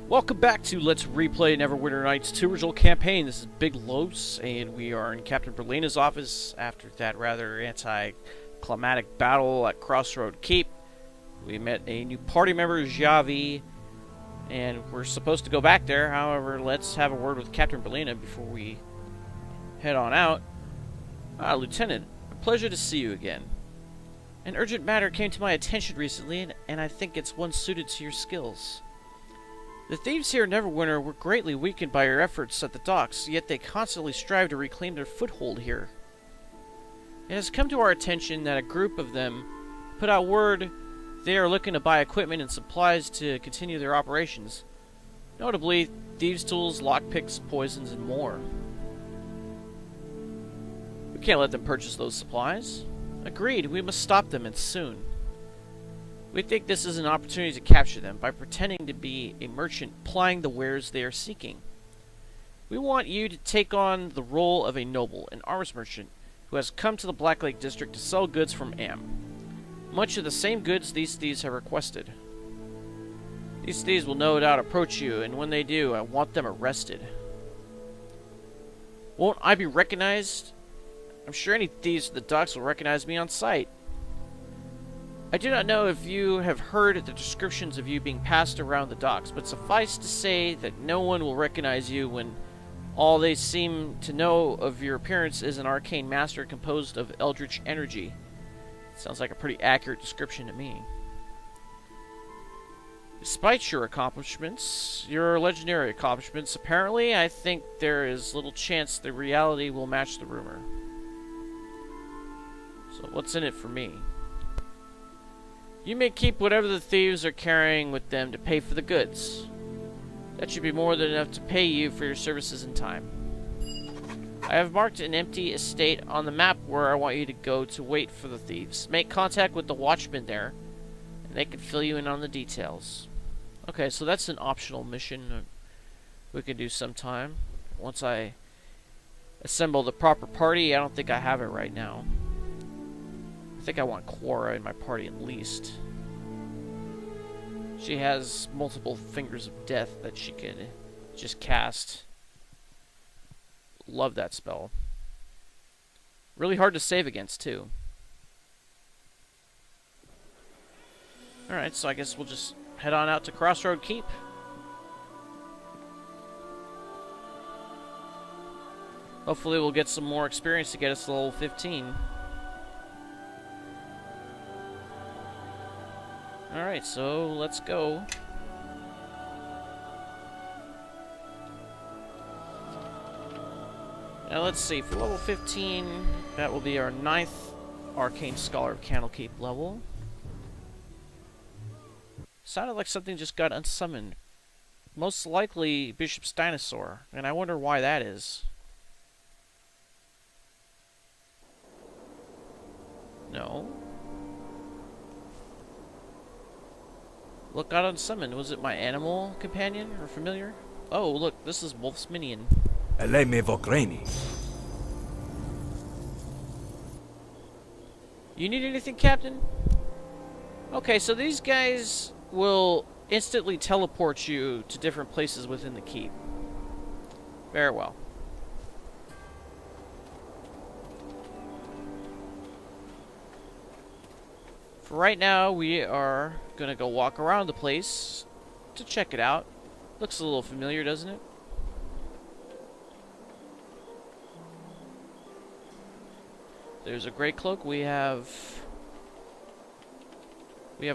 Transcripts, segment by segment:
Welcome back to Let's Replay Neverwinter Nights 2 original campaign. This is Big Los, and we are in Captain Brelaina's office after that rather anticlimactic battle at Crossroad Keep. We met a new party member, Zhjaeve, and we're supposed to go back there. However, let's have a word with Captain Brelaina before we head on out. Lieutenant, a pleasure to see you again. An urgent matter came to my attention recently, and I think it's one suited to your skills. The thieves here in Neverwinter were greatly weakened by your efforts at the docks, yet they constantly strive to reclaim their foothold here. It has come to our attention that a group of them put out word they are looking to buy equipment and supplies to continue their operations. Notably, thieves' tools, lockpicks, poisons, and more. We can't let them purchase those supplies. Agreed, we must stop them, and soon. We think this is an opportunity to capture them by pretending to be a merchant plying the wares they are seeking. We want you to take on the role of a noble, an arms merchant, who has come to the Black Lake District to sell goods from Am. Much of the same goods these thieves have requested. These thieves will no doubt approach you, and when they do, I want them arrested. Won't I be recognized? I'm sure any thieves at the docks will recognize me on sight. I do not know if you have heard the descriptions of you being passed around the docks, but suffice to say that no one will recognize you when all they seem to know of your appearance is an arcane master composed of eldritch energy. Sounds like a pretty accurate description to me. Despite your accomplishments, your legendary accomplishments, apparently I think there is little chance the reality will match the rumor. So what's in it for me? You may keep whatever the thieves are carrying with them to pay for the goods. That should be more than enough to pay you for your services in time. I have marked an empty estate on the map where I want you to go to wait for the thieves. Make contact with the watchmen there, and they can fill you in on the details. Okay, so that's an optional mission we can do sometime. Once I assemble the proper party. I don't think I have it right now. I think I want Quora in my party at least. She has multiple fingers of death that she could just cast. Love that spell. Really hard to save against, too. Alright, so I guess we'll just head on out to Crossroad Keep. Hopefully we'll get some more experience to get us to level 15. Alright, so let's go. Now let's see, for level 15, that will be our 9th Arcane Scholar of Candlekeep level. Sounded like something just got unsummoned. Most likely Bishop's Dinosaur, and I wonder why that is. No. What got unsummoned? Was it my animal companion or familiar? Oh, look, this is Wolf's minion. You need anything, Captain? Okay, so these guys will instantly teleport you to different places within the keep. Very well. For right now, we are gonna go walk around the place to check it out. Looks a little familiar, doesn't it? There's a great cloak. We have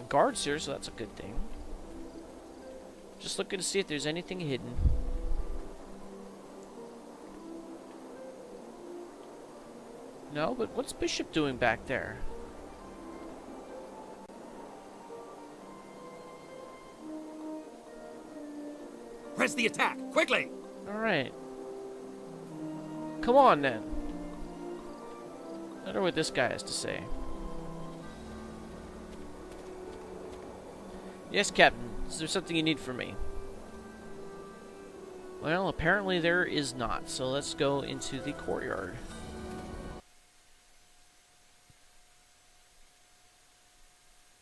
guards here, so that's a good thing. Just looking to see if there's anything hidden. No, but what's Bishop doing back there? Press the attack, quickly! Alright. Come on, then. I wonder what this guy has to say. Yes, Captain. Is there something you need from me? Well, apparently there is not. So let's go into the courtyard.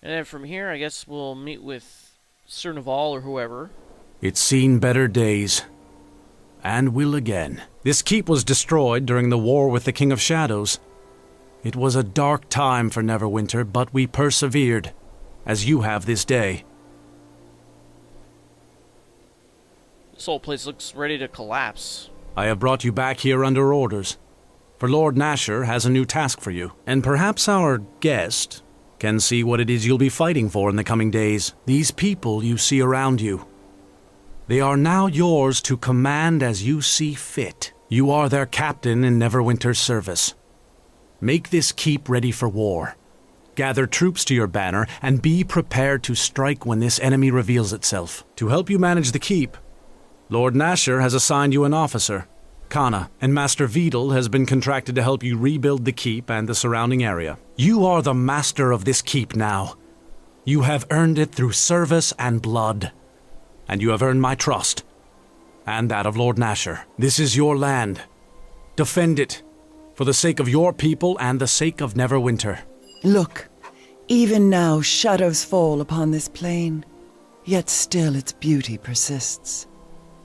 And then from here, I guess we'll meet with Sir Naval or whoever. It's seen better days, and will again. This keep was destroyed during the war with the King of Shadows. It was a dark time for Neverwinter, but we persevered, as you have this day. This whole place looks ready to collapse. I have brought you back here under orders, for Lord Nashor has a new task for you, and perhaps our guest can see what it is you'll be fighting for in the coming days. These people you see around you, they are now yours to command as you see fit. You are their captain in Neverwinter's service. Make this keep ready for war. Gather troops to your banner, and be prepared to strike when this enemy reveals itself. To help you manage the keep, Lord Nashor has assigned you an officer, Kana, and Master Veedle has been contracted to help you rebuild the keep and the surrounding area. You are the master of this keep now. You have earned it through service and blood, and you have earned my trust, and that of Lord Nashor. This is your land. Defend it, for the sake of your people and the sake of Neverwinter. Look, even now shadows fall upon this plain, yet still its beauty persists.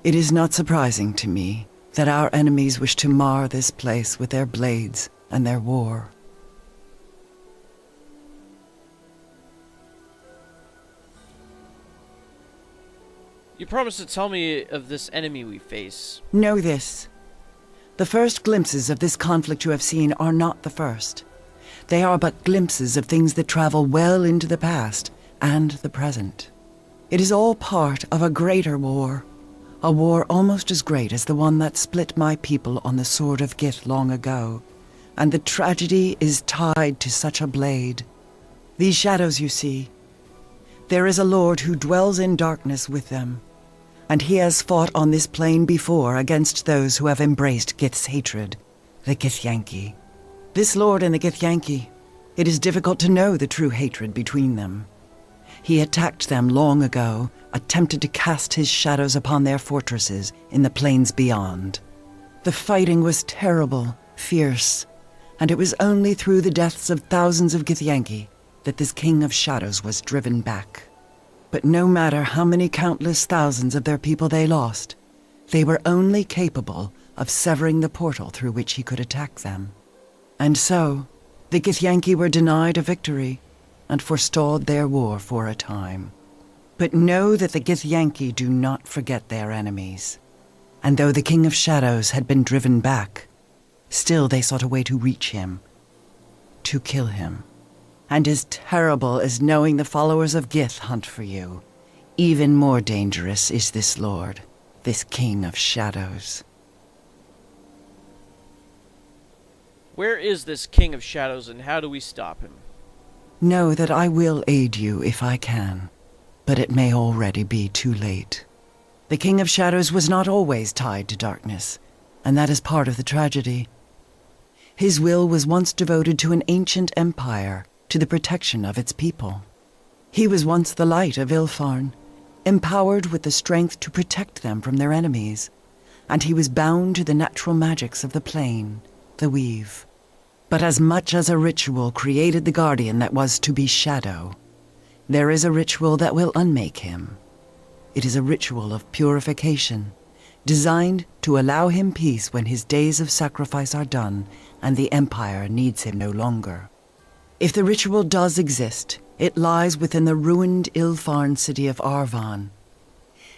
It is not surprising to me that our enemies wish to mar this place with their blades and their war. You promised to tell me of this enemy we face. Know this. The first glimpses of this conflict you have seen are not the first. They are but glimpses of things that travel well into the past and the present. It is all part of a greater war. A war almost as great as the one that split my people on the Sword of Gith long ago, and the tragedy is tied to such a blade. These shadows you see, there is a lord who dwells in darkness with them, and he has fought on this plain before against those who have embraced Gith's hatred, the Githyanki. This lord and the Githyanki, it is difficult to know the true hatred between them. He attacked them long ago, attempted to cast his shadows upon their fortresses in the plains beyond. The fighting was terrible, fierce, and it was only through the deaths of thousands of Githyanki that this King of Shadows was driven back. But no matter how many countless thousands of their people they lost, they were only capable of severing the portal through which he could attack them. And so, the Githyanki were denied a victory and forestalled their war for a time. But know that the Githyanki do not forget their enemies. And though the King of Shadows had been driven back, still they sought a way to reach him, to kill him. And as terrible as knowing the followers of Gith hunt for you, even more dangerous is this lord, this King of Shadows. Where is this King of Shadows, and how do we stop him? Know that I will aid you if I can, but it may already be too late. The King of Shadows was not always tied to darkness, and that is part of the tragedy. His will was once devoted to an ancient empire, to the protection of its people. He was once the light of Illfarn, empowered with the strength to protect them from their enemies, and he was bound to the natural magics of the plane, the weave. But as much as a ritual created the guardian that was to be Shadow, there is a ritual that will unmake him. It is a ritual of purification, designed to allow him peace when his days of sacrifice are done and the Empire needs him no longer. If the ritual does exist, it lies within the ruined Illfarn city of Arvahn.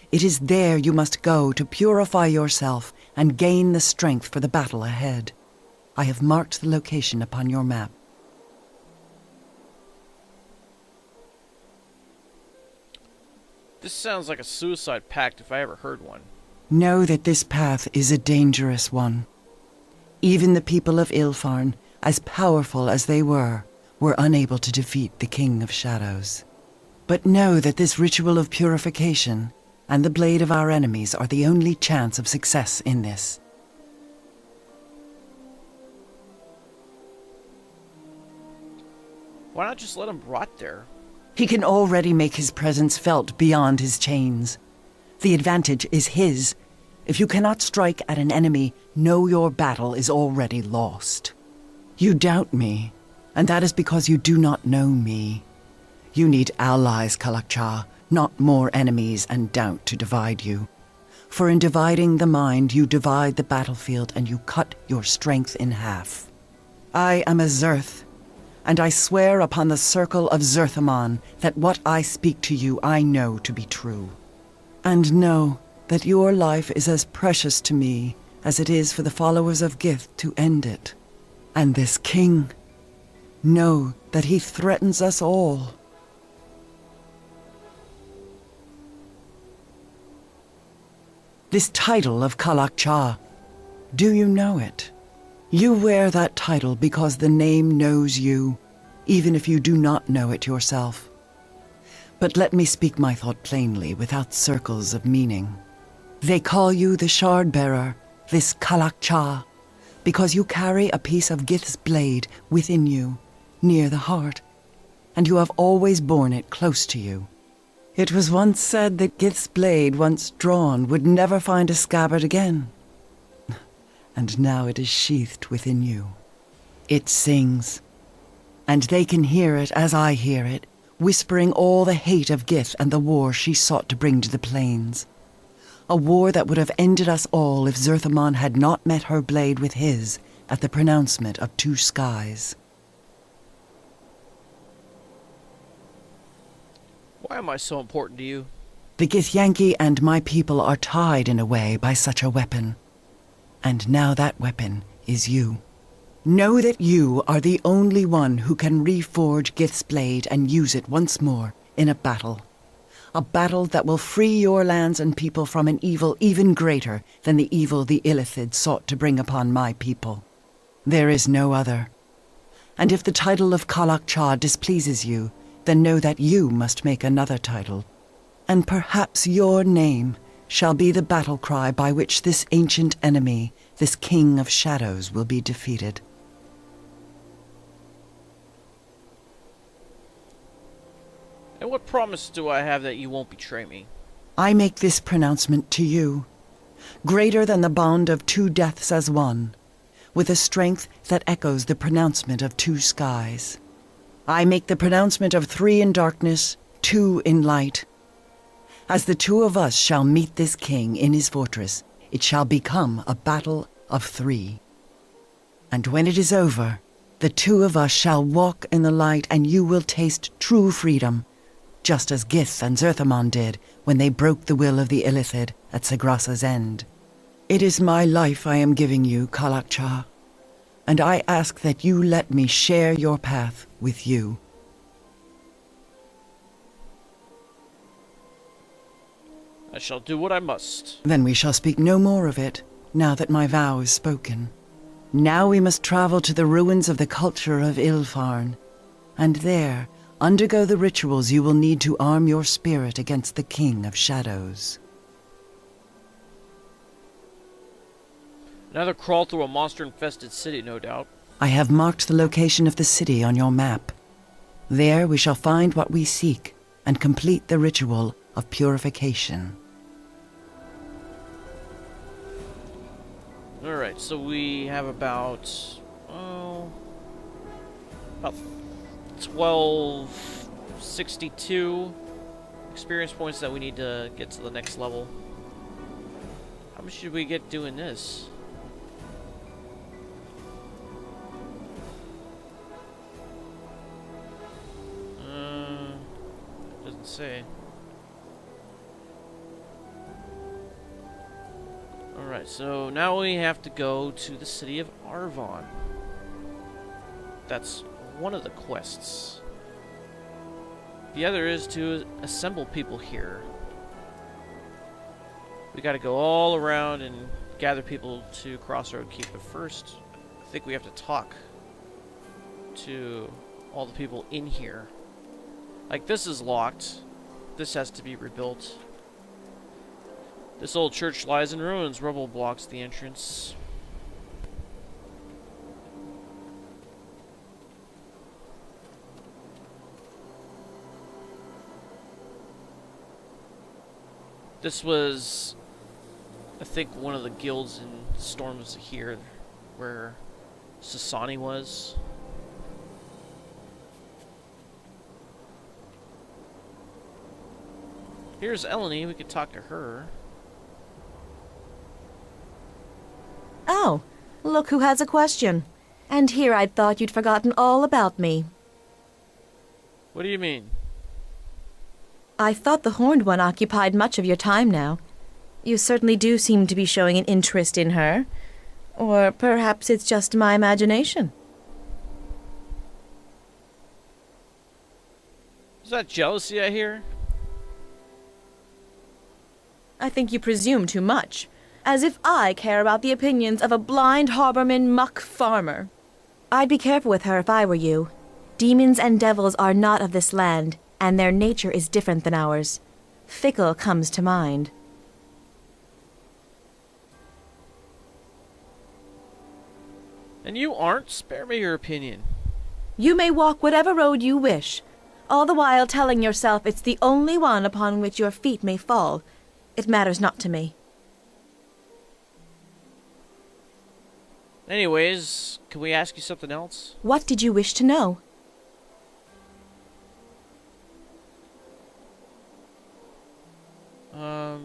It is there you must go to purify yourself and gain the strength for the battle ahead. I have marked the location upon your map. This sounds like a suicide pact if I ever heard one. Know that this path is a dangerous one. Even the people of Illfarn, as powerful as they were unable to defeat the King of Shadows. But know that this ritual of purification and the blade of our enemies are the only chance of success in this. Why not just let him rot there? He can already make his presence felt beyond his chains. The advantage is his. If you cannot strike at an enemy, know your battle is already lost. You doubt me, and that is because you do not know me. You need allies, Kalakcha, not more enemies and doubt to divide you. For in dividing the mind, you divide the battlefield and you cut your strength in half. I am a Zerth, and I swear upon the circle of Zerthamon that what I speak to you I know to be true. And know that your life is as precious to me as it is for the followers of Gith to end it. And this king, know that he threatens us all. This title of Kalak-Cha, do you know it? You wear that title because the name knows you, even if you do not know it yourself. But let me speak my thought plainly, without circles of meaning. They call you the Shard-Bearer, this Kalak-Cha, because you carry a piece of Gith's blade within you, near the heart, and you have always borne it close to you. It was once said that Gith's blade, once drawn, would never find a scabbard again. And now it is sheathed within you. It sings, and they can hear it as I hear it, whispering all the hate of Gith and the war she sought to bring to the plains. A war that would have ended us all if Zerthamon had not met her blade with his at the pronouncement of two skies. Why am I so important to you? The Githyanki and my people are tied in a way by such a weapon. And now that weapon is you. Know that you are the only one who can reforge Gith's blade and use it once more in a battle. A battle that will free your lands and people from an evil even greater than the evil the Illithid sought to bring upon my people. There is no other. And if the title of Kalak-Cha displeases you, then know that you must make another title. And perhaps your name shall be the battle cry by which this ancient enemy, this king of shadows, will be defeated. And what promise do I have that you won't betray me? I make this pronouncement to you, greater than the bond of two deaths as one, with a strength that echoes the pronouncement of two skies. I make the pronouncement of three in darkness, two in light. As the two of us shall meet this king in his fortress, it shall become a battle of three. And when it is over, the two of us shall walk in the light and you will taste true freedom, just as Gith and Zerthamon did when they broke the will of the Illithid at Sagrasa's end. It is my life I am giving you, Kalak-Cha, and I ask that you let me share your path with you. I shall do what I must. Then we shall speak no more of it, now that my vow is spoken. Now we must travel to the ruins of the culture of Illfarn, and there undergo the rituals you will need to arm your spirit against the King of Shadows. Another crawl through a monster-infested city, no doubt. I have marked the location of the city on your map. There we shall find what we seek and complete the ritual of purification. Alright, so we have about 1262 experience points that we need to get to the next level. How much should we get doing this? Doesn't say. Alright, so now we have to go to the city of Arvahn. That's one of the quests. The other is to assemble people here. We gotta go all around and gather people to Crossroad Keep, but first, I think we have to talk to all the people in here. Like, this is locked. This has to be rebuilt. This old church lies in ruins. Rubble blocks the entrance. This was, I think, one of the guilds in Storms here, where Sasani was. Here's Eleni. We could talk to her. Oh, look who has a question. And here I'd thought you'd forgotten all about me. What do you mean? I thought the Horned One occupied much of your time now. You certainly do seem to be showing an interest in her. Or perhaps it's just my imagination. Is that jealousy I hear? I think you presume too much. As if I care about the opinions of a blind harborman muck farmer. I'd be careful with her if I were you. Demons and devils are not of this land, and their nature is different than ours. Fickle comes to mind. And you aren't? Spare me your opinion. You may walk whatever road you wish, all the while telling yourself it's the only one upon which your feet may fall. It matters not to me. Anyways, can we ask you something else? What did you wish to know?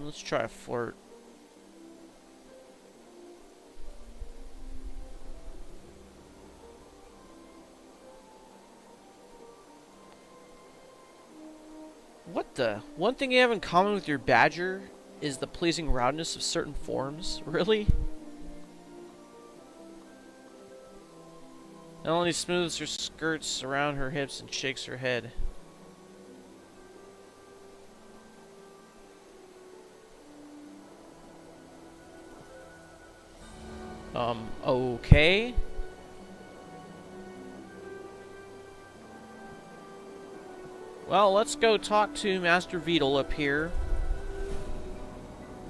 Let's try a flirt. What the? One thing you have in common with your badger is the pleasing roundness of certain forms? Really? Eleni smooths her skirts around her hips and shakes her head. Okay. Well, let's go talk to Master Veedle up here.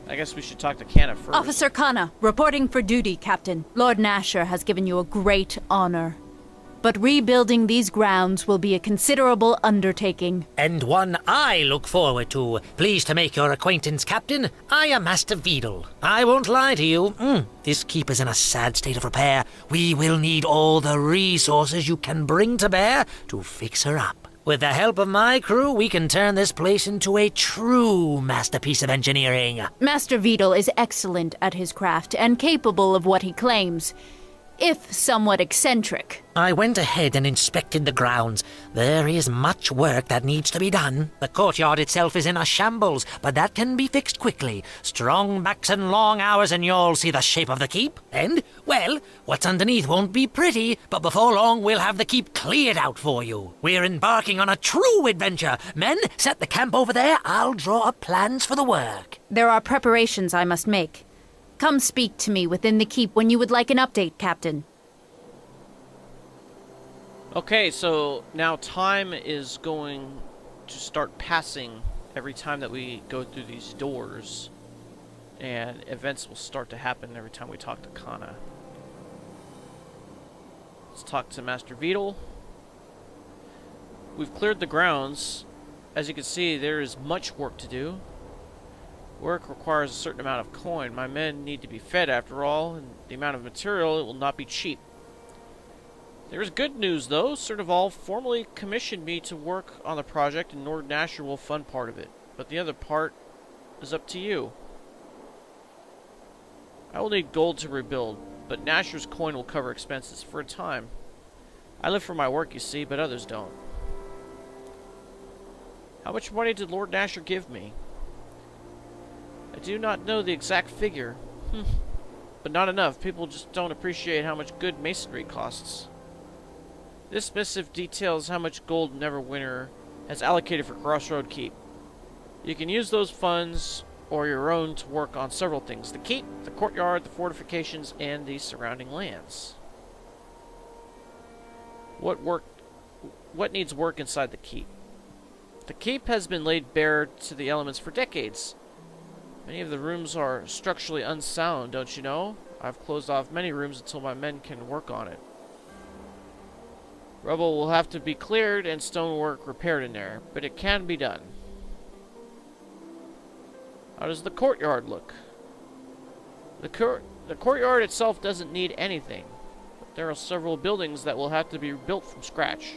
I guess we should talk to Kana first. Officer Kana, reporting for duty, Captain. Lord Nasher has given you a great honor. But rebuilding these grounds will be a considerable undertaking. And one I look forward to. Pleased to make your acquaintance, Captain. I am Master Veedle. I won't lie to you. This keep is in a sad state of repair. We will need all the resources you can bring to bear to fix her up. With the help of my crew, we can turn this place into a true masterpiece of engineering. Master Veedle is excellent at his craft and capable of what he claims, if somewhat eccentric. I went ahead and inspected the grounds. There is much work that needs to be done. The courtyard itself is in a shambles, but that can be fixed quickly. Strong backs and long hours and you'll see the shape of the keep. And, well, what's underneath won't be pretty, but before long we'll have the keep cleared out for you. We're embarking on a true adventure. Men, set the camp over there. I'll draw up plans for the work. There are preparations I must make. Come speak to me within the keep when you would like an update, Captain. Okay, so now time is going to start passing every time that we go through these doors. And events will start to happen every time we talk to Kana. Let's talk to Master Veedle. We've cleared the grounds. As you can see, there is much work to do. Work requires a certain amount of coin. My men need to be fed after all, and the amount of material, it will not be cheap. There is good news though. Sertival formally commissioned me to work on the project, and Lord Nasher will fund part of it. But the other part is up to you. I will need gold to rebuild, but Nasher's coin will cover expenses for a time. I live for my work, you see, but others don't. How much money did Lord Nasher give me? I do not know the exact figure. But not enough. People just don't appreciate how much good masonry costs. This missive details how much gold Neverwinter has allocated for Crossroad Keep. You can use those funds or your own to work on several things. The keep, the courtyard, the fortifications, and the surrounding lands. What needs work inside the keep? The keep has been laid bare to the elements for decades. Many of the rooms are structurally unsound, don't you know? I've closed off many rooms until my men can work on it. Rubble will have to be cleared and stonework repaired in there, but it can be done. How does the courtyard look? The courtyard itself doesn't need anything, but there are several buildings that will have to be built from scratch.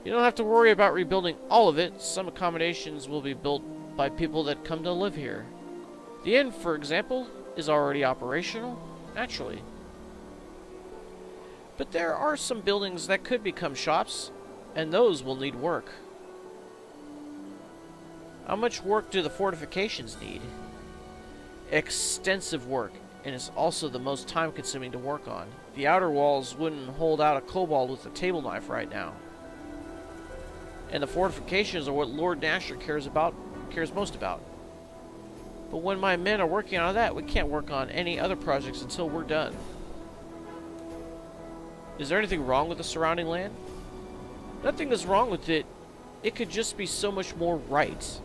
You don't have to worry about rebuilding all of it. Some accommodations will be built by people that come to live here. The inn, for example, is already operational, naturally. But there are some buildings that could become shops, and those will need work. How much work do the fortifications need? Extensive work, and it's also the most time-consuming to work on. The outer walls wouldn't hold out a kobold with a table knife right now. And the fortifications are what Lord Nasher cares most about. But when my men are working on that, we can't work on any other projects until we're done. Is there anything wrong with the surrounding land? Nothing is wrong with it. It could just be so much more right.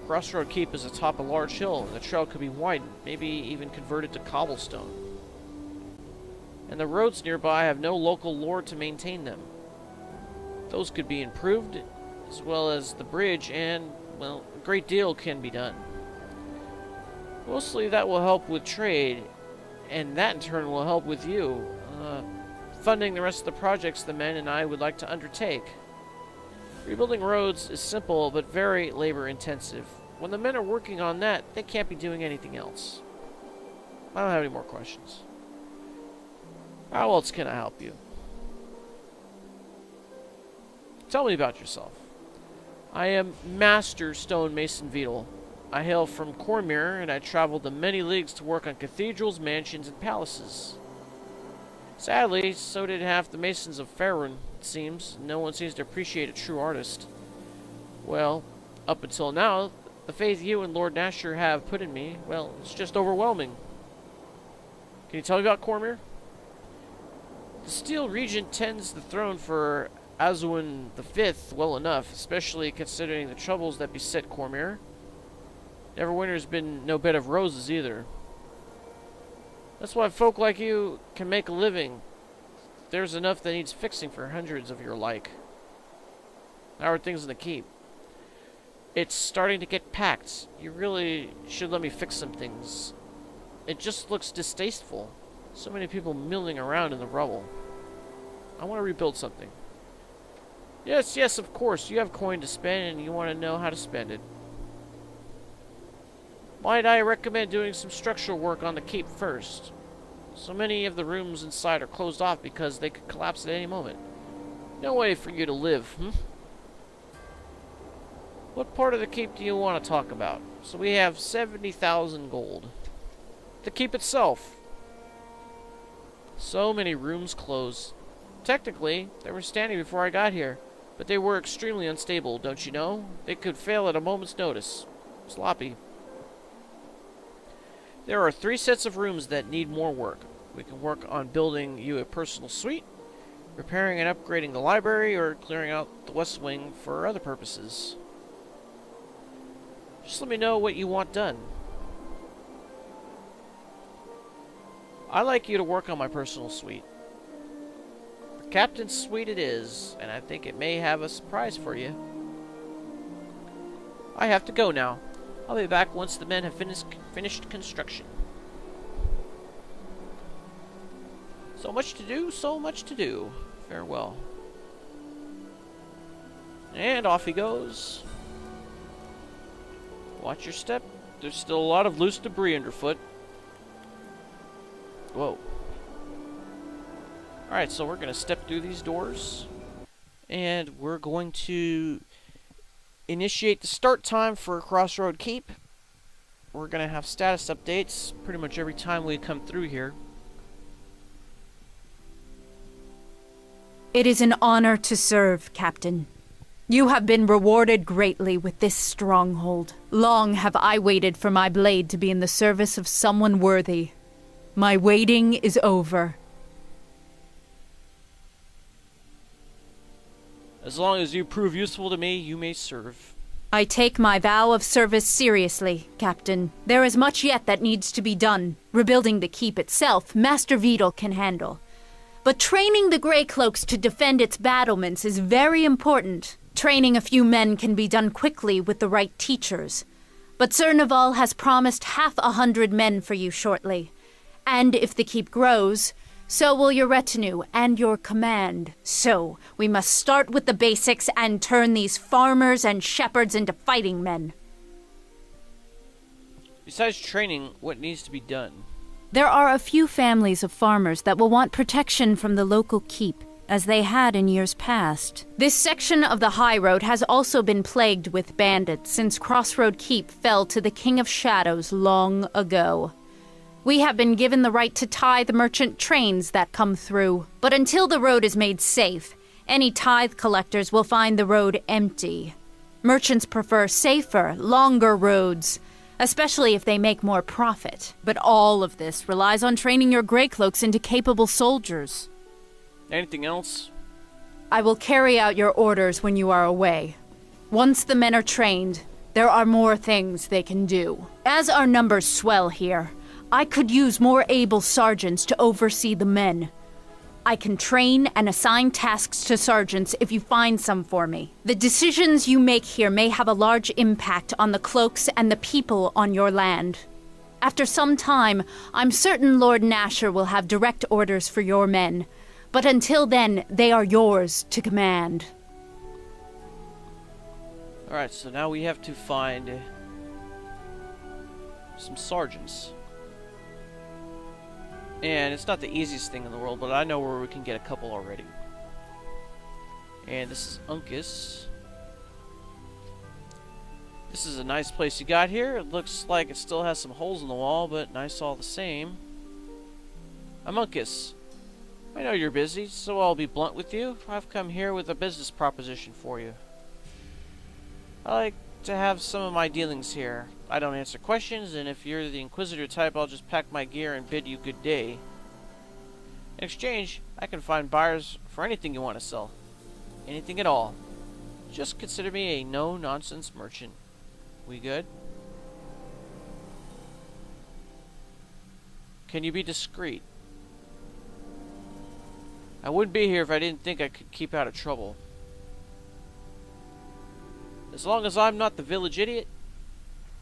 Crossroad Keep is atop a large hill, and the trail could be widened, maybe even converted to cobblestone. And the roads nearby have no local lord to maintain them. Those could be improved, as well as the bridge, and, well, a great deal can be done. Mostly that will help with trade, and that in turn will help with you, funding the rest of the projects the men and I would like to undertake. Rebuilding roads is simple, but very labor-intensive. When the men are working on that, they can't be doing anything else. I don't have any more questions. How else can I help you? Tell me about yourself. I am Master Stonemason Veedle. I hail from Cormyr, and I traveled the many leagues to work on cathedrals, mansions, and palaces. Sadly, so did half the masons of Faerun, it seems. No one seems to appreciate a true artist. Well, up until now, the faith you and Lord Nasher have put in me, well, it's just overwhelming. Can you tell me about Cormyr? The Steel Regent tends the throne for Arvahn V well enough, especially considering the troubles that beset Cormyr. Neverwinter's been no bed of roses either. That's why folk like you can make a living. There's enough that needs fixing for hundreds of your like. How are things in the keep? It's starting to get packed. You really should let me fix some things. It just looks distasteful. So many people milling around in the rubble. I want to rebuild something. Yes, of course. You have coin to spend and you want to know how to spend it. Might I recommend doing some structural work on the keep first? So many of the rooms inside are closed off because they could collapse at any moment. No way for you to live, What part of the keep do you want to talk about? So we have 70,000 gold. The keep itself. So many rooms closed. Technically, they were standing before I got here, but they were extremely unstable, don't you know? They could fail at a moment's notice. Sloppy. There are 3 sets of rooms that need more work. We can work on building you a personal suite, repairing and upgrading the library, or clearing out the west wing for other purposes. Just let me know what you want done. I'd like you to work on my personal suite. The captain's suite it is, and I think it may have a surprise for you. I have to go now. I'll be back once the men have finished construction. So much to do, so much to do. Farewell. And off he goes. Watch your step. There's still a lot of loose debris underfoot. Whoa. Alright, so we're going to step through these doors. And we're going to initiate the start time for Crossroad Keep. We're going to have status updates pretty much every time we come through here. It is an honor to serve, Captain. You have been rewarded greatly with this stronghold. Long have I waited for my blade to be in the service of someone worthy. My waiting is over. As long as you prove useful to me, you may serve. I take my vow of service seriously, Captain. There is much yet that needs to be done. Rebuilding the keep itself, Master Veedle can handle. But training the Grey Cloaks to defend its battlements is very important. Training a few men can be done quickly with the right teachers. But Sir Naval has promised 100 men for you shortly. And if the keep grows, So will your retinue and your command. So, we must start with the basics and turn these farmers and shepherds into fighting men. Besides training, what needs to be done? There are a few families of farmers that will want protection from the local keep, as they had in years past. This section of the high road has also been plagued with bandits since Crossroad Keep fell to the King of Shadows long ago. We have been given the right to tithe merchant trains that come through, but until the road is made safe, any tithe collectors will find the road empty. Merchants prefer safer, longer roads, especially if they make more profit. But all of this relies on training your Greycloaks into capable soldiers. Anything else? I will carry out your orders when you are away. Once the men are trained, there are more things they can do. As our numbers swell here, I could use more able sergeants to oversee the men. I can train and assign tasks to sergeants if you find some for me. The decisions you make here may have a large impact on the cloaks and the people on your land. After some time, I'm certain Lord Nasher will have direct orders for your men. But until then, they are yours to command. Alright, so now we have to find some sergeants. And it's not the easiest thing in the world, but I know where we can get a couple already. And this is Uncas. This is a nice place you got here. It looks like it still has some holes in the wall, but nice all the same. I'm Uncas. I know you're busy, so I'll be blunt with you. I've come here with a business proposition for you. I like to have some of my dealings here. I don't answer questions, and if you're the Inquisitor type, I'll just pack my gear and bid you good day. In exchange, I can find buyers for anything you want to sell. Anything at all. Just consider me a no-nonsense merchant. We good? Can you be discreet? I wouldn't be here if I didn't think I could keep out of trouble. As long as I'm not the village idiot,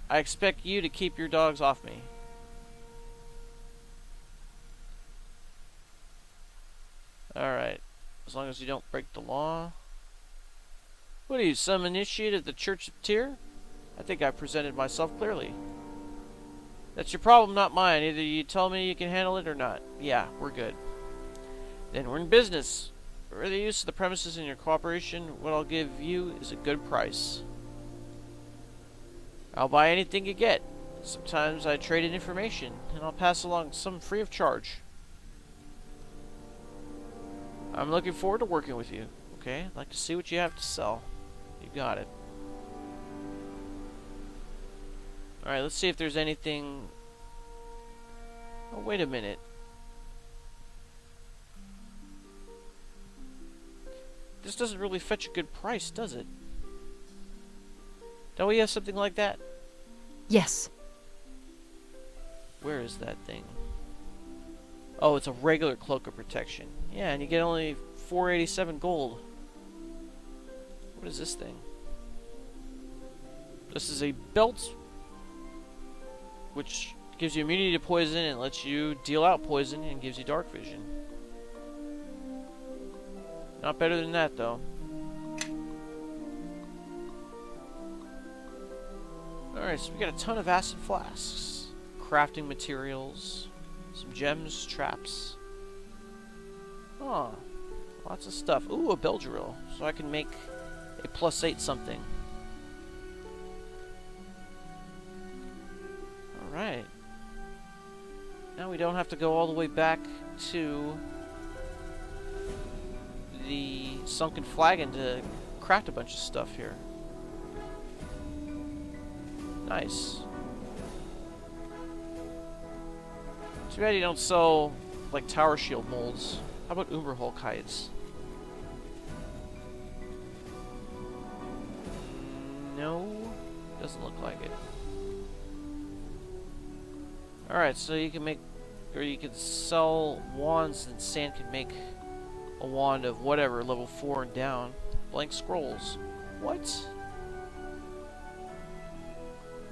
I expect you to keep your dogs off me. Alright. As long as you don't break the law. What are you, some initiate of the Church of Tyr? I think I presented myself clearly. That's your problem, not mine. Either you tell me you can handle it or not. Yeah, we're good. Then we're in business. For the use of the premises and your cooperation, what I'll give you is a good price. I'll buy anything you get. Sometimes I trade in information, and I'll pass along some free of charge. I'm looking forward to working with you. Okay, I'd like to see what you have to sell. You got it. Alright, let's see if there's anything... Oh, wait a minute. This doesn't really fetch a good price, does it? Don't we have something like that? Yes. Where is that thing? Oh, it's a regular cloak of protection. Yeah, and you get only 487 gold. What is this thing? This is a belt which gives you immunity to poison and lets you deal out poison and gives you dark vision. Not better than that, though. Alright, so we got a ton of acid flasks, crafting materials, some gems, traps. Oh, lots of stuff. Ooh, a Belduril, so I can make a +8 something. Alright. Now we don't have to go all the way back to the Sunken Flagon to craft a bunch of stuff here. Nice. Too bad you don't sell, like, tower shield molds. How about Umberhulk hides? No, doesn't look like it. Alright, so you can make, or you can sell wands, and Sand can make a wand of whatever, level 4 and down. Blank scrolls. What?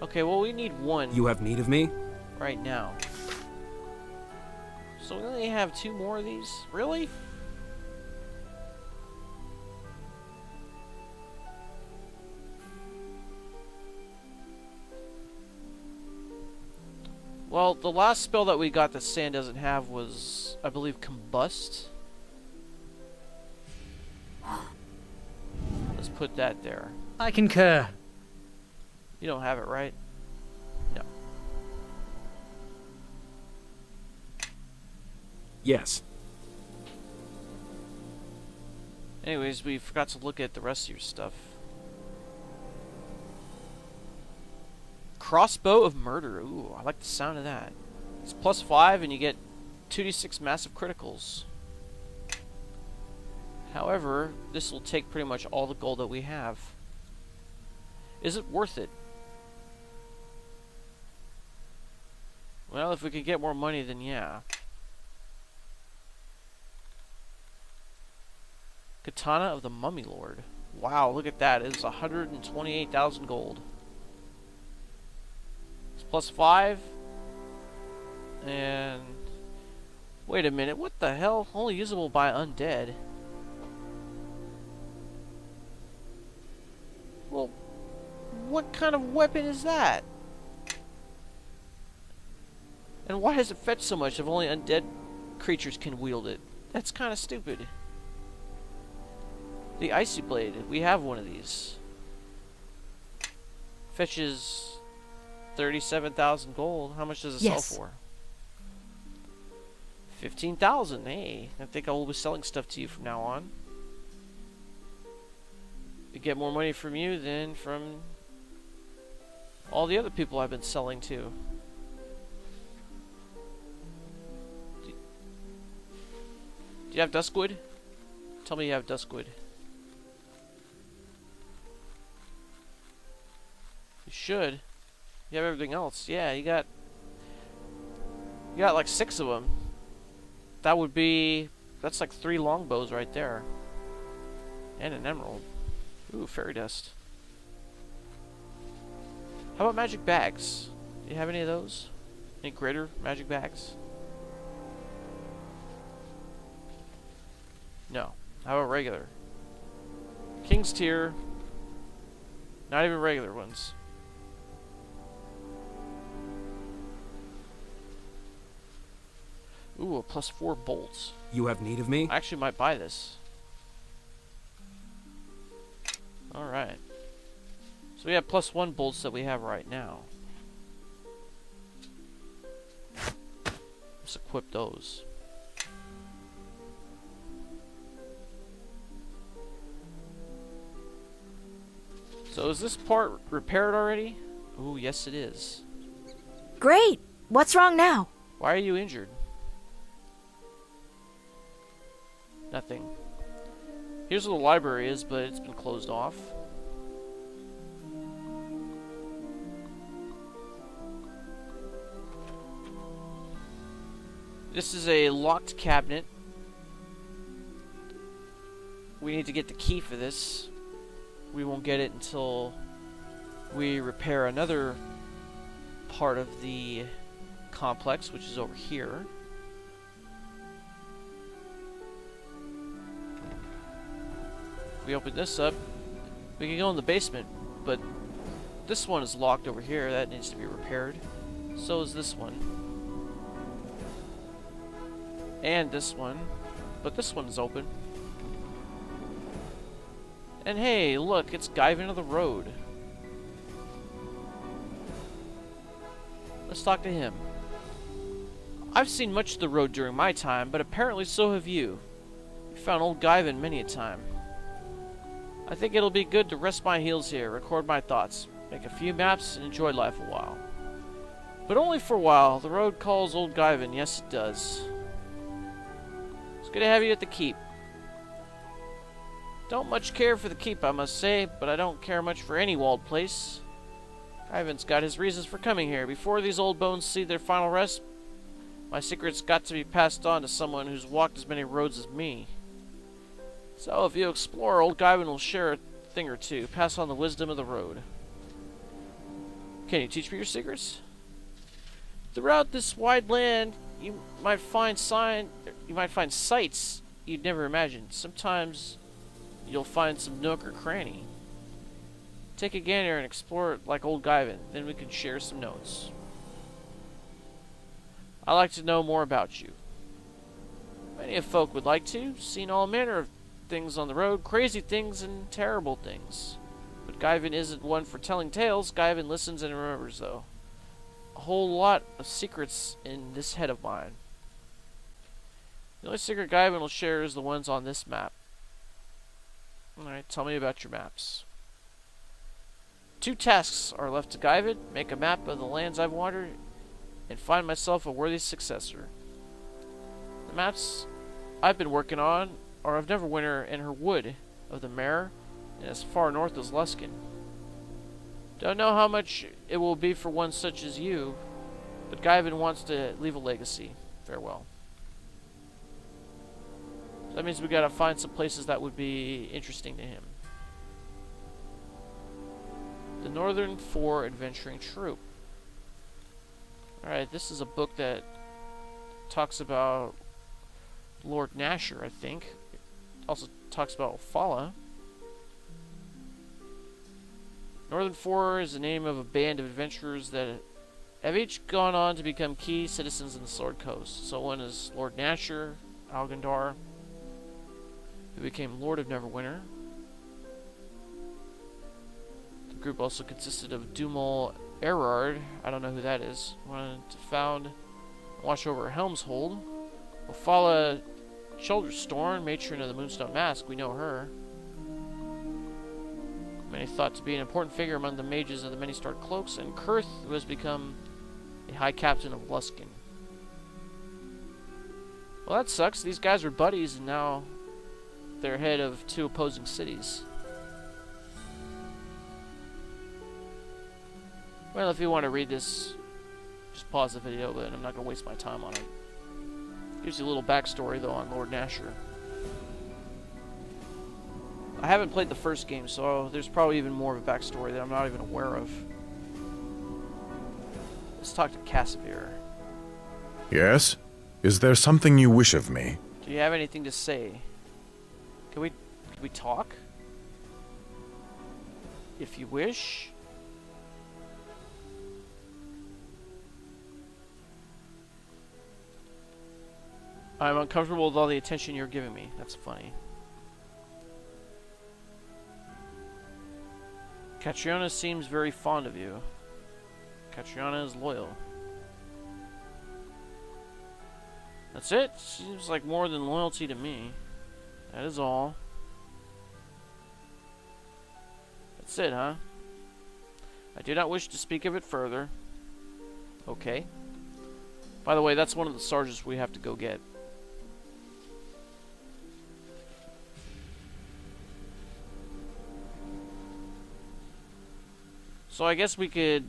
Okay, well we need one. You have need of me? Right now. So we only have 2 more of these? Really? Well, the last spell that we got that sand doesn't have was, I believe, Combust. Let's put that there. I concur. You don't have it, right? No. Yes. Anyways, we forgot to look at the rest of your stuff. Crossbow of Murder. Ooh, I like the sound of that. It's +5 and you get 2d6 massive criticals. However, this will take pretty much all the gold that we have. Is it worth it? Well, if we could get more money, then yeah. Katana of the Mummy Lord. Wow, look at that. It's 128,000 gold. It's +5. And... wait a minute, what the hell? Only usable by undead. Well, what kind of weapon is that? And why does it fetch so much if only undead creatures can wield it? That's kind of stupid. The Icy Blade. We have one of these. Fetches 37,000 gold. How much does it sell for? 15,000. Hey, I think I will be selling stuff to you from now on. We get more money from you than from all the other people I've been selling to. Do you have Duskwood? Tell me you have Duskwood. You should. You have everything else. Yeah, you got like 6 of them. That would be... that's like 3 longbows right there. And an emerald. Ooh, fairy dust. How about magic bags? Do you have any of those? Any greater magic bags? No. How about regular? King's tier. Not even regular ones. Ooh, a +4 bolts. You have need of me? I actually might buy this. Alright. So we have +1 bolts that we have right now. Let's equip those. So is this part repaired already? Ooh, yes it is. Great! What's wrong now? Why are you injured? Nothing. Here's where the library is, but it's been closed off. This is a locked cabinet. We need to get the key for this. We won't get it until we repair another part of the complex, which is over here. We open this up, we can go in the basement, but this one is locked over here. That needs to be repaired. So is this one. And this one. But this one is open. And hey, look, it's Zhjaeve of the road. Let's talk to him. I've seen much of the road during my time, but apparently so have you. We found old Zhjaeve many a time. I think it'll be good to rest my heels here, record my thoughts, make a few maps, and enjoy life a while. But only for a while. The road calls old Zhjaeve, yes it does. It's good to have you at the keep. Don't much care for the keep, I must say, but I don't care much for any walled place. Zhjaeve's got his reasons for coming here. Before these old bones see their final rest, my secret's got to be passed on to someone who's walked as many roads as me. So if you explore, old Zhjaeve will share a thing or two, pass on the wisdom of the road. Can you teach me your secrets? Throughout this wide land, you might find sights you'd never imagined. Sometimes you'll find some nook or cranny. Take a gander and explore it like old Guyven, then we can share some notes. I'd like to know more about you. Many of folk would like to. Seen all manner of things on the road, crazy things and terrible things. But Guyven isn't one for telling tales. Guyven listens and remembers, though. A whole lot of secrets in this head of mine. The only secret Guyven will share is the ones on this map. Alright, tell me about your maps. 2 tasks are left to Guyven. Make a map of the lands I've wandered and find myself a worthy successor. The maps I've been working on are of Neverwinter and her wood, of the Mare, and as far north as Luskan. Don't know how much it will be for one such as you, but Guyven wants to leave a legacy. Farewell. So that means we gotta find some places that would be interesting to him. The Northern 4 Adventuring Troop. Alright, this is a book that talks about Lord Nasher, I think. It also talks about Fala. Northern 4 is the name of a band of adventurers that have each gone on to become key citizens in the Sword Coast. So one is Lord Nasher, Algandar, who became Lord of Neverwinter. The group also consisted of Dumal Erard, I don't know who that is, wanted to found and watch over Helmshold. Ofala Childerstorm, matron of the Moonstone Mask, we know her. Many thought to be an important figure among the mages of the Many-Starred Cloaks, and Kurth, who has become a High Captain of Luskan. Well, that sucks. These guys were buddies, and now they're head of 2 opposing cities. Well, if you want to read this, just pause the video, but I'm not going to waste my time on it. Gives you a little backstory, though, on Lord Nasher. I haven't played the first game, so there's probably even more of a backstory that I'm not even aware of. Let's talk to Casimir. Yes? Is there something you wish of me? Do you have anything to say? Can we talk? If you wish. I'm uncomfortable with all the attention you're giving me. That's funny. Catriona seems very fond of you. Catriona is loyal. That's it? Seems like more than loyalty to me. That is all. That's it, huh? I do not wish to speak of it further. Okay. By the way, that's one of the sergeants we have to go get. So I guess we could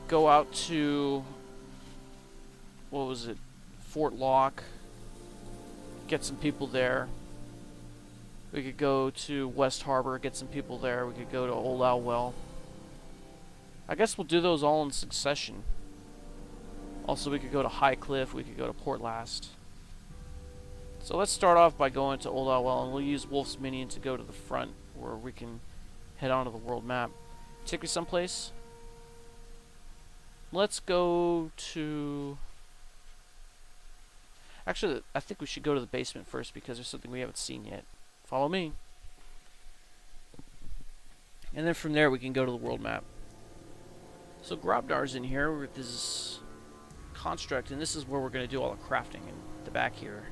go out to, what was it, Fort Locke, get some people there. We could go to West Harbor, get some people there. We could go to Old Owlwell. I guess we'll do those all in succession. Also, we could go to High Cliff, we could go to Port Last. So let's start off by going to Old Owlwell, and we'll use Wolf's Minion to go to the front, where we can head onto the world map. Take me someplace. Let's go to... Actually, I think we should go to the basement first because there's something we haven't seen yet. Follow me. And then from there we can go to the world map. So Grobdar's in here with his construct, and this is where we're going to do all the crafting in the back here.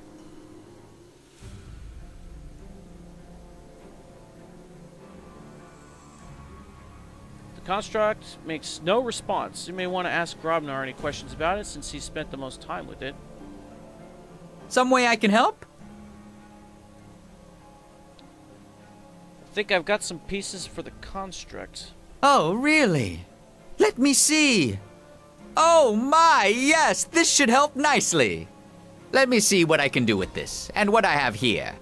The construct makes no response. You may want to ask Grobnar any questions about it since he spent the most time with it. Some way I can help? I think I've got some pieces for the construct. Oh, really? Let me see. Oh my, yes, this should help nicely. Let me see what I can do with this, and what I have here.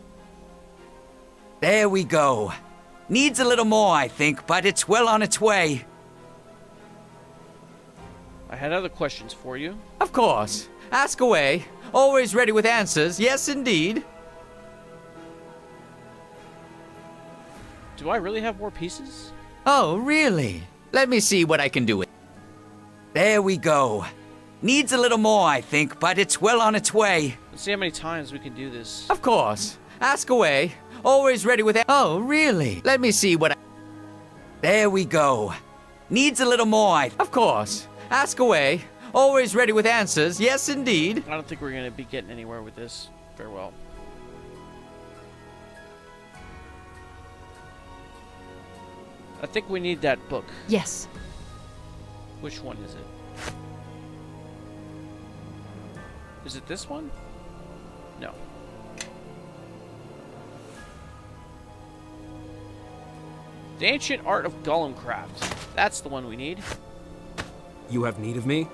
There we go. Needs a little more, I think, but it's well on its way. I had other questions for you. Of course. Ask away. Always ready with answers. Yes, indeed. Do I really have more pieces? Oh, really? Let me see what I can do with. There we go. Needs a little more, I think, but it's well on its way. Let's see how many times we can do this. Of course. Ask away. Always ready with. Oh, really? Let me see what I. There we go. Needs a little more, Of course. Ask away. Always ready with answers. Yes, indeed. I don't think we're going to be getting anywhere with this. Farewell. I think we need that book. Yes. Which one is it? Is it this one? No. The Ancient Art of Golemcraft. That's the one we need. You have need of me?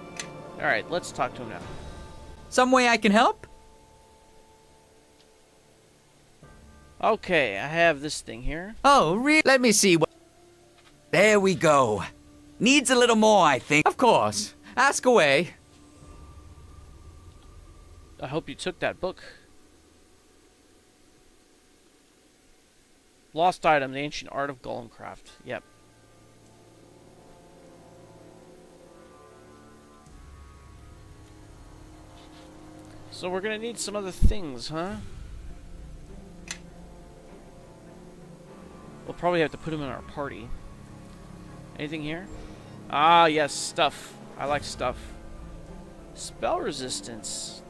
Alright, let's talk to him now. Some way I can help? Okay, I have this thing here. Oh, really? Let me see what. There we go. Needs a little more, I think. Of course. Ask away. I hope you took that book. Lost item, the Ancient Art of Golemcraft. Yep. So we're gonna need some other things, huh? We'll probably have to put them in our party. Anything here? Ah, yes, stuff. I like stuff. Spell resistance.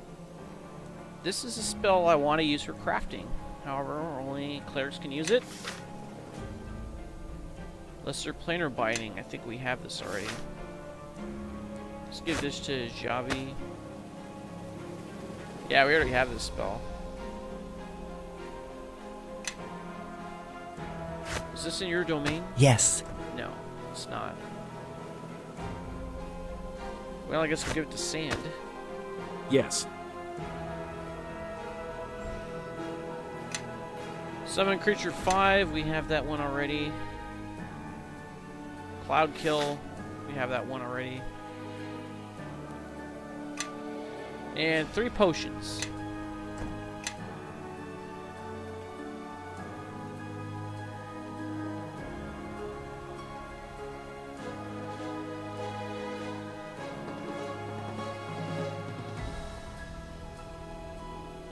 This is a spell I want to use for crafting. However, only clerics can use it. Lesser planar binding. I think we have this already. Let's give this to Zhjaeve. Yeah, we already have this spell. Is this in your domain? Yes. No, it's not. Well, I guess we'll give it to Sand. Yes. Summon creature 5, we have that one already. Cloud kill, we have that one already. And 3 potions.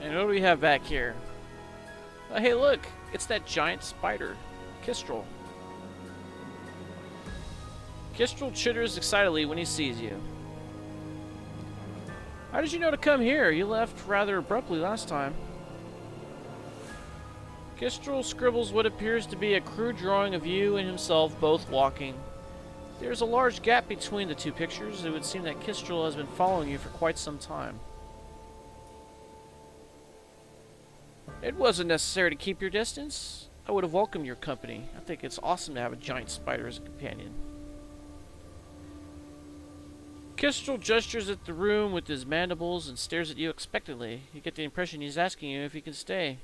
And what do we have back here? Oh, hey, look! It's that giant spider, Kestrel. Kestrel chitters excitedly when he sees you. How did you know to come here? You left rather abruptly last time. Kestrel scribbles what appears to be a crude drawing of you and himself both walking. There's a large gap between the 2 pictures. It would seem that Kestrel has been following you for quite some time. It wasn't necessary to keep your distance. I would have welcomed your company. I think it's awesome to have a giant spider as a companion. Kestrel gestures at the room with his mandibles and stares at you expectantly. You get the impression he's asking you if he can stay.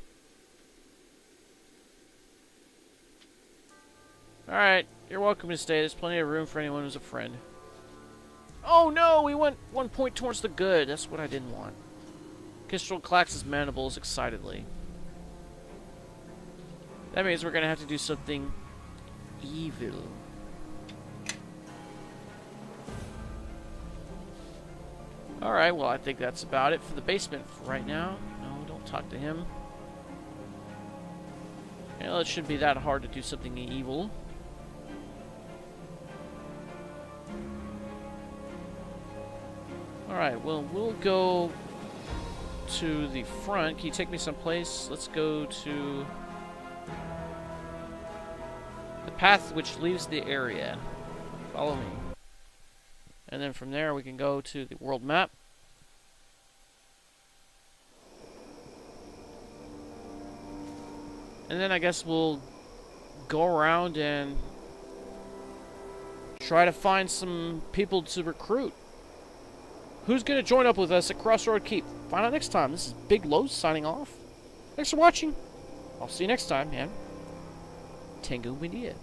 Alright, you're welcome to stay. There's plenty of room for anyone who's a friend. Oh no, we went 1 point towards the good. That's what I didn't want. Kestrel clacks his mandibles excitedly. That means we're going to have to do something evil. Alright, well I think that's about it for the basement for right now. No, don't talk to him. Well, it shouldn't be that hard to do something evil. Alright, well we'll go to the front. Can you take me someplace? Let's go to the path which leaves the area. Follow me. And then from there we can go to the world map. And then I guess we'll go around and try to find some people to recruit. Who's going to join up with us at Crossroad Keep? Find out next time. This is Big Los signing off. Thanks for watching. I'll see you next time, man. Tengu Windia.